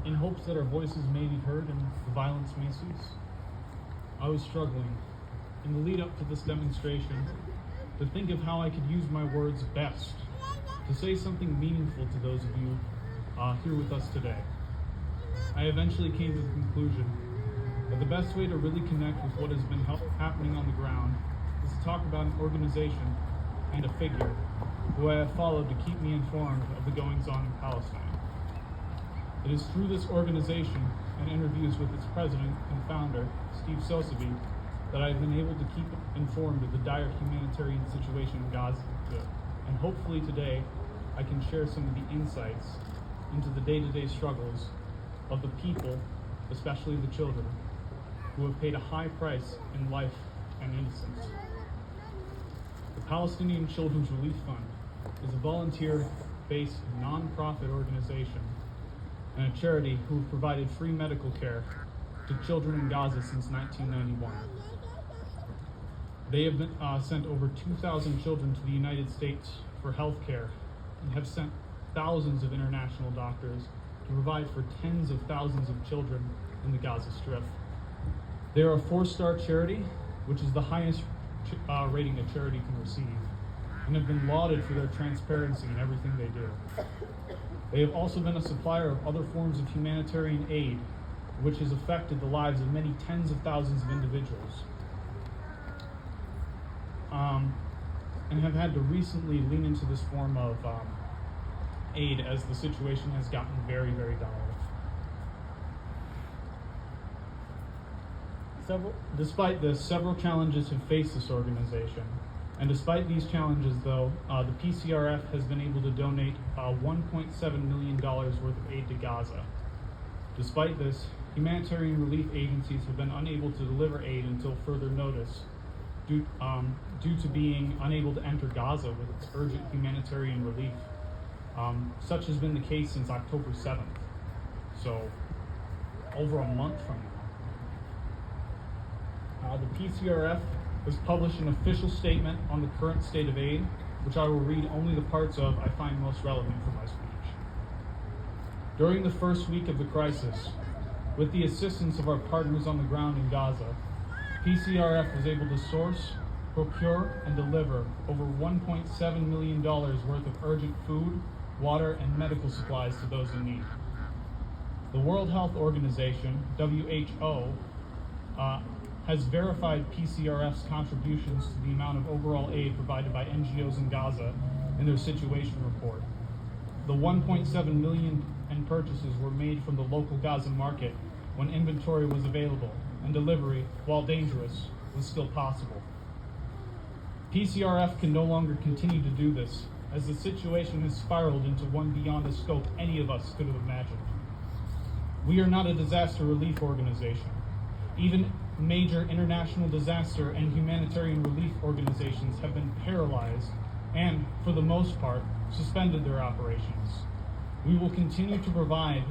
in hopes that our voices may be heard and the violence may cease. I was struggling, in the lead up to this demonstration, to think of how I could use my words best to say something meaningful to those of you here with us today. I eventually came to the conclusion that the best way to really connect with what has been happening on the ground is to talk about an organization and a figure who I have followed to keep me informed of the goings-on in Palestine. It is through this organization and interviews with its president and founder, Steve Sosebee, that I have been able to keep informed of the dire humanitarian situation in Gaza, and hopefully today I can share some of the insights into the day-to-day struggles of the people, especially the children, who have paid a high price in life and innocence. The Palestinian Children's Relief Fund is a volunteer-based non-profit organization and a charity who have provided free medical care to children in Gaza since 1991. They have sent over 2,000 children to the United States for health care and have sent thousands of international doctors to provide for tens of thousands of children in the Gaza Strip. They are a 4-star charity, which is the highest rating a charity can receive, and have been lauded for their transparency in everything they do. They have also been a supplier of other forms of humanitarian aid, which has affected the lives of many tens of thousands of individuals, and have had to recently lean into this form of aid as the situation has gotten very, very dire. Despite this, several challenges have faced this organization. And despite these challenges, though, the PCRF has been able to donate $1.7 million worth of aid to Gaza. Despite this, humanitarian relief agencies have been unable to deliver aid until further notice, due to being unable to enter Gaza with its urgent humanitarian relief. Such has been the case since October 7th, so over a month from now. The PCRF has published an official statement on the current state of aid, which I will read only the parts of I find most relevant for my speech. During the first week of the crisis, with the assistance of our partners on the ground in Gaza, PCRF was able to source, procure, and deliver over $1.7 million worth of urgent food, water, and medical supplies to those in need. The World Health Organization, WHO, has verified PCRF's contributions to the amount of overall aid provided by NGOs in Gaza in their situation report. The 1.7 million in purchases were made from the local Gaza market when inventory was available and delivery, while dangerous, was still possible. PCRF can no longer continue to do this, as the situation has spiraled into one beyond the scope any of us could have imagined. We are not a disaster relief organization. Even major international disaster and humanitarian relief organizations have been paralyzed and, for the most part, suspended their operations. We will continue to provide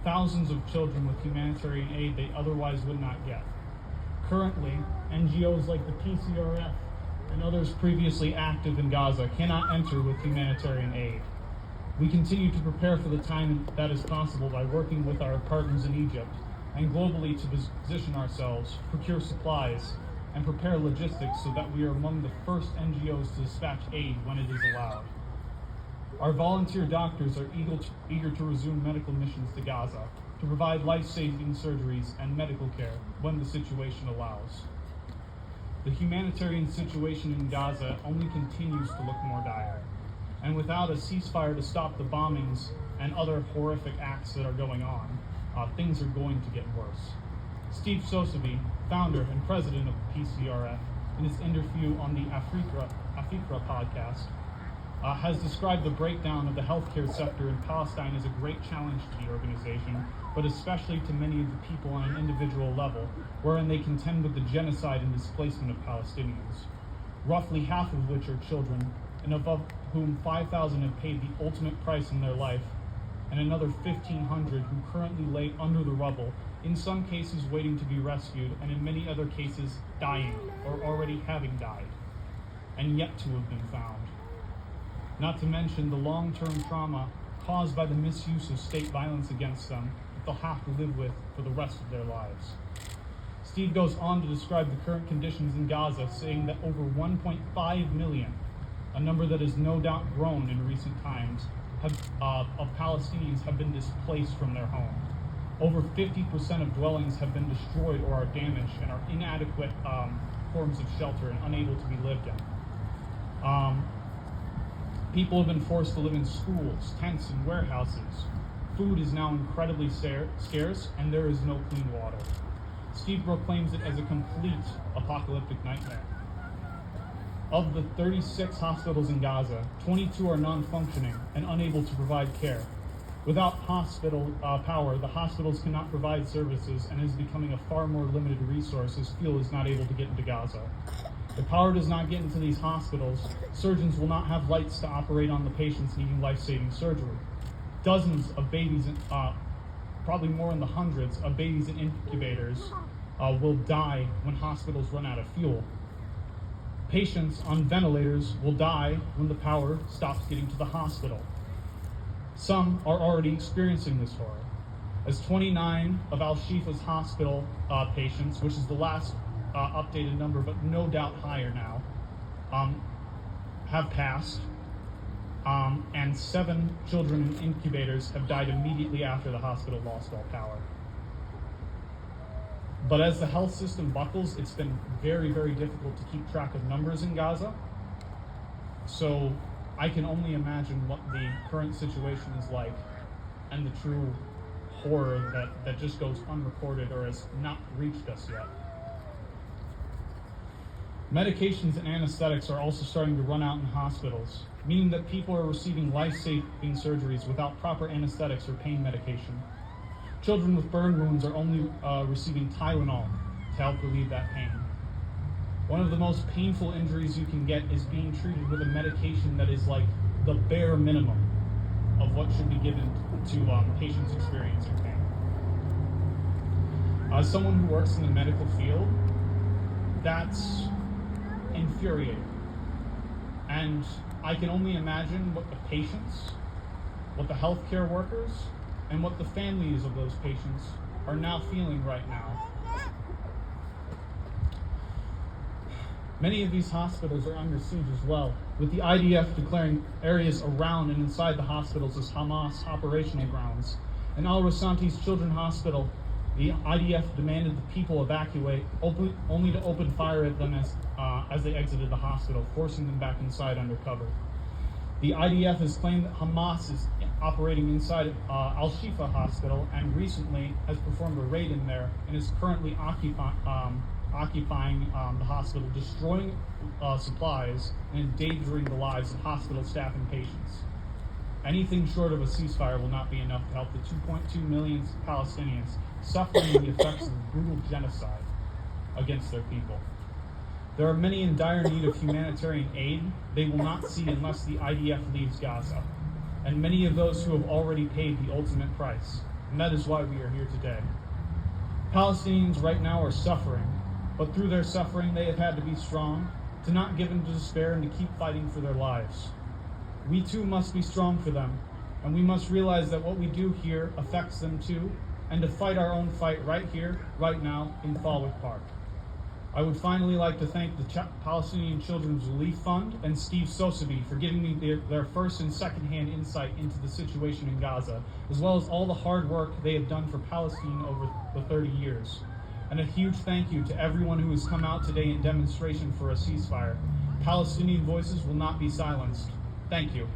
thousands of children with humanitarian aid they otherwise would not get. Currently, NGOs like the PCRF and others previously active in Gaza cannot enter with humanitarian aid. We continue to prepare for the time that is possible by working with our partners in Egypt and globally to position ourselves, procure supplies, and prepare logistics so that we are among the first NGOs to dispatch aid when it is allowed. Our volunteer doctors are eager to resume medical missions to Gaza to provide life-saving surgeries and medical care when the situation allows. The humanitarian situation in Gaza only continues to look more dire, and without a ceasefire to stop the bombings and other horrific acts that are going on, things are going to get worse. Steve Sosebee, founder and president of the PCRF, in his interview on the Afikra podcast, has described the breakdown of the healthcare sector in Palestine as a great challenge to the organization, but especially to many of the people on an individual level, wherein they contend with the genocide and displacement of Palestinians, roughly half of which are children, and of whom 5,000 have paid the ultimate price in their life, and another 1,500 who currently lay under the rubble, in some cases waiting to be rescued, and in many other cases dying or already having died, and yet to have been found. Not to mention the long-term trauma caused by the misuse of state violence against them, they'll have to live with for the rest of their lives. Steve goes on to describe the current conditions in Gaza, saying that over 1.5 million, a number that has no doubt grown in recent times, of Palestinians have been displaced from their home. Over 50% of dwellings have been destroyed or are damaged and are inadequate forms of shelter and unable to be lived in. People have been forced to live in schools, tents, and warehouses. Food is now incredibly scarce, and there is no clean water. Steve proclaims it as a complete apocalyptic nightmare. Of the 36 hospitals in Gaza, 22 are non-functioning and unable to provide care. Without hospital power, the hospitals cannot provide services and is becoming a far more limited resource as fuel is not able to get into Gaza. If power does not get into these hospitals, surgeons will not have lights to operate on the patients needing life-saving surgery. Dozens of babies, probably more in the hundreds of babies in incubators will die when hospitals run out of fuel. Patients on ventilators will die when the power stops getting to the hospital. Some are already experiencing this horror, as 29 of Al-Shifa's hospital patients, which is the last updated number, but no doubt higher now, have passed, and 7 children in incubators have died immediately after the hospital lost all power. But as the health system buckles, it's been very, very difficult to keep track of numbers in Gaza. So I can only imagine what the current situation is like and the true horror that just goes unreported or has not reached us yet. Medications and anesthetics are also starting to run out in hospitals, meaning that people are receiving life-saving surgeries without proper anesthetics or pain medication. Children with burn wounds are only receiving Tylenol to help relieve that pain. One of the most painful injuries you can get is being treated with a medication that is like the bare minimum of what should be given to patients experiencing pain. As someone who works in the medical field, that's infuriating. And I can only imagine what the patients, what the healthcare workers, and what the families of those patients are now feeling right now. Many of these hospitals are under siege as well, with the IDF declaring areas around and inside the hospitals as Hamas operational grounds. In Al-Rasanti's Children's Hospital, the IDF demanded the people evacuate, only to open fire at them as they exited the hospital, forcing them back inside under cover. The IDF has claimed that Hamas is operating inside Al-Shifa Hospital and recently has performed a raid in there and is currently occupying the hospital, destroying supplies and endangering the lives of hospital staff and patients. Anything short of a ceasefire will not be enough to help the 2.2 million Palestinians suffering the effects of brutal genocide against their people. There are many in dire need of humanitarian aid they will not see unless the IDF leaves Gaza, and many of those who have already paid the ultimate price, and that is why we are here today. Palestinians right now are suffering, but through their suffering they have had to be strong, to not give in to despair and to keep fighting for their lives. We too must be strong for them, and we must realize that what we do here affects them too, and to fight our own fight right here, right now, in Fawick Park. I would finally like to thank the Palestinian Children's Relief Fund and Steve Sosebee for giving me their first and second-hand insight into the situation in Gaza, as well as all the hard work they have done for Palestine over the 30 years. And a huge thank you to everyone who has come out today in demonstration for a ceasefire. Palestinian voices will not be silenced. Thank you.